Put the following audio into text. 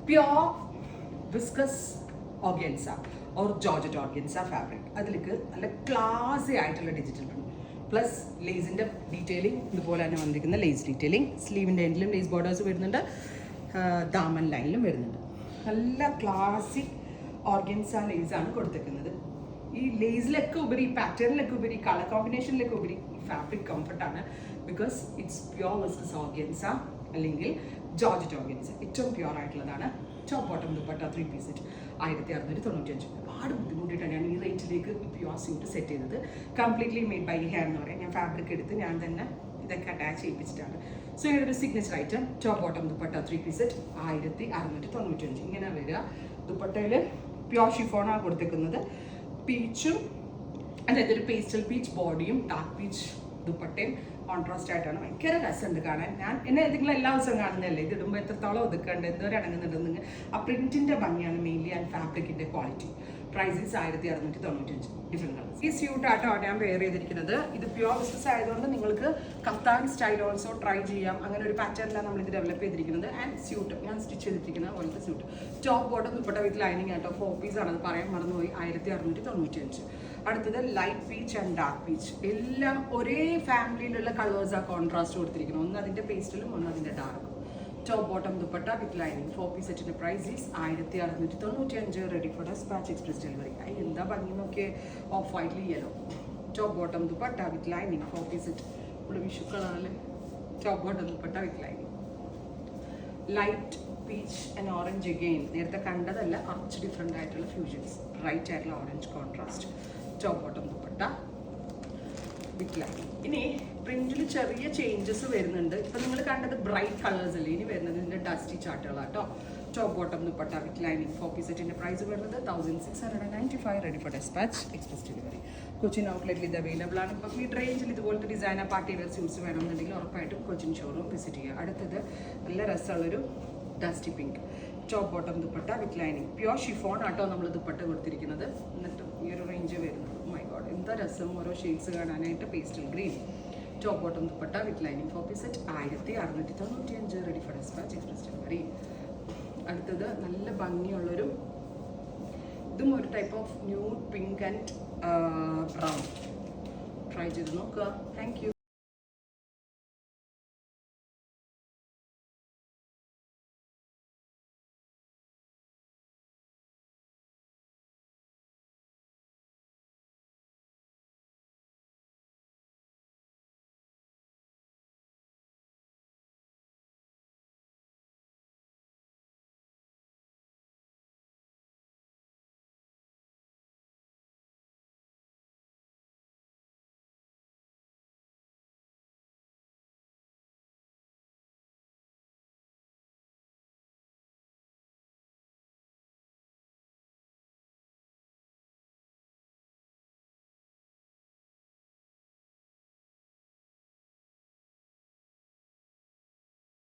Pure viscose organza or georgette organza fabric. അതിലേക്ക് നല്ല ക്ലാസി ആയിട്ടുള്ള ഡിജിറ്റൽ പ്രിന്റ് പ്ലസ് ലേസിൻ്റെ ഡീറ്റെയിലിംഗ് ഇതുപോലെ തന്നെ വന്നിരിക്കുന്ന ലേസ് ഡീറ്റെയിലിംഗ്. സ്ലീവിൻ്റെ എൻഡിലും ലേസ് ബോർഡേഴ്സ് വരുന്നുണ്ട്, ദാമൻ ലൈനിലും വരുന്നുണ്ട്. നല്ല ക്ലാസിക് ഓർഗൻസ ലേസാണ് കൊടുത്തിരിക്കുന്നത്. ഈ ലേസിലൊക്കെ ഉപരി, പാറ്റേണിലൊക്കെ ഉപരി, കളർ കോമ്പിനേഷനിലൊക്കെ ഉപരി ഫാബ്രിക് കംഫർട്ടാണ്. Because it's pure viscose organza അല്ലെങ്കിൽ ജോർജറ്റ് ഓർഗൻസ, ഏറ്റവും പ്യോർ ആയിട്ടുള്ളതാണ്. Top bottom dupatta 3 piece set 1695. ഒരുപാട് ബുദ്ധിമുട്ടിയിട്ടാണ് ഞാൻ ഈ റേറ്റിലേക്ക് പ്യോർ സ്യൂട്ട് സെറ്റ് ചെയ്തത്. കംപ്ലീറ്റ്ലി മെയ്ഡ് ബൈ ഹാൻഡ് എന്ന് പറയാം. ഞാൻ ഫാബ്രിക് എടുത്ത് ഞാൻ തന്നെ ഇതൊക്കെ അറ്റാച്ച് ചെയ്യിപ്പിച്ചിട്ടാണ്. സോ ഇതൊരു signature item top bottom dupatta 3 piece set 1695. ഇങ്ങനെ വരിക. ദുപ്പട്ടയിൽ പ്യോർ ഷിഫോണാണ് കൊടുത്തേക്കുന്നത്. പീച്ചും, അതായത് ഒരു പേസ്റ്റൽ പീച്ച് ബോഡിയും ഡാർക്ക് പീച്ച് ദുപ്പട്ടയും കോൺട്രാസ്റ്റ് ആയിട്ടാണ്. ഭയങ്കര രസമുണ്ട് കാണാൻ. എന്നെ നിങ്ങൾ എല്ലാ ദിവസവും കാണുന്നതല്ലേ, ഇത് ഇടുമ്പോൾ എത്രത്തോളം ഒതുക്കുന്നുണ്ട്, എന്തോരം അടങ്ങുന്നുണ്ടെന്ന്. ആ പ്രിന്റിന്റെ ഭംഗിയാണ് മെയിൻലി ആൻഡ് ഫാബ്രിക്കിന്റെ ക്വാളിറ്റി. പ്രൈസസ് 1695. Different colours. ഈ സ്യൂട്ട് ആട്ടോ ഞാൻ വെയർ ചെയ്തിരിക്കുന്നത്. ഇത് പ്യോർ ബിസിനസ് ആയതുകൊണ്ട് നിങ്ങൾക്ക് കഫ്താൻ സ്റ്റൈൽ ഓൾസോ ട്രൈ ചെയ്യാം. അങ്ങനെ ഒരു പാറ്റേണിലാണ് നമ്മൾ ഇത് ഡെവലപ്പ് ചെയ്തിരിക്കുന്നത്. ആൻഡ് സ്യൂട്ട് ഞാൻ സ്റ്റിച്ച് ചെയ്തിരിക്കുന്ന പോലത്തെ suit. Top bottom dupatta with lining ആട്ടോ. 4 പീസ് ആണ്, അത് പറയാൻ മറന്നുപോയി. 1695. അടുത്തത് light peach and dark peach. എല്ലാം ഒരേ ഫാമിലിയിലുള്ള കളേഴ്സാണ് കോൺട്രാസ്റ്റ് കൊടുത്തിരിക്കുന്നത്. ഒന്ന് അതിൻ്റെ പേസ്റ്റലും ഒന്ന് അതിൻ്റെ ഡാർക്കും. Top bottom dupatta with lining 4 piece സെറ്റിൻ്റെ price is 1695. Ready for despatch express delivery. എന്താ ഭംഗി നോക്കിയേ, ഓഫ് വൈറ്റ്ലി yellow. Top bottom dupatta with lining 4 piece set. ഇവിടെ വിഷു കളറിൽ top bottom dupatta with lining. Light peach and orange again. നേരത്തെ കണ്ടതല്ല, കുറച്ച് ഡിഫറെൻ്റ് ആയിട്ടുള്ള ഫ്യൂഷൻസ്. റൈറ്റ് ആയിട്ടുള്ള orange contrast. Top bottom dupatta with lining. ഇനി പ്രിന്റിൽ ചെറിയ ചേഞ്ചസ് വരുന്നുണ്ട്. ഇപ്പം നിങ്ങൾ കണ്ടത് ബ്രൈറ്റ് കളേഴ്സ് അല്ലേ, ഇനി വരുന്നത് ഇതിൻ്റെ ഡസ്റ്റി ചാർട്ടുകളാണ് കേട്ടോ. Top bottom dupatta with lining 4 piece സെറ്റിൻ്റെ പ്രൈസ് വരുന്നത് 1695. Ready for despatch express delivery. Cochin ഔട്ട്ലെറ്റിൽ ഇത് അവൈലബിൾ ആണ്. ഇപ്പം മിഡ് റേഞ്ചിൽ ഇതുപോലത്തെ ഡിസൈനർ പാർട്ടി വെയർ സ്യൂട്ട്സ് വേണമെന്നുണ്ടെങ്കിൽ ഉറപ്പായിട്ടും കൊച്ചിൻ ഷോറൂം വിസിറ്റ് ചെയ്യുക. അടുത്തത് നല്ല രസമുള്ളൊരു dusty pink. Top bottom dupatta with lining. Pure chiffon ആട്ടോ നമ്മൾ ദുപ്പട്ട കൊടുത്തിരിക്കുന്നത്. എന്നിട്ടും ഈ ഒരു റേഞ്ച് വരുന്നത്. മൈ ഗോഡ്, എന്താ രസം ഓരോ ഷെയ്ഡ്സ് കാണാനായിട്ട്. Pastel green. Top bottom dupatta with lining 4 piece set 1695. Ready for despatch express delivery. അടുത്തത് നല്ല ഭംഗിയുള്ളൊരു, ഇതും ഒരു type of new pink and brown. Try ചെയ്ത് നോക്കുക. Thank U.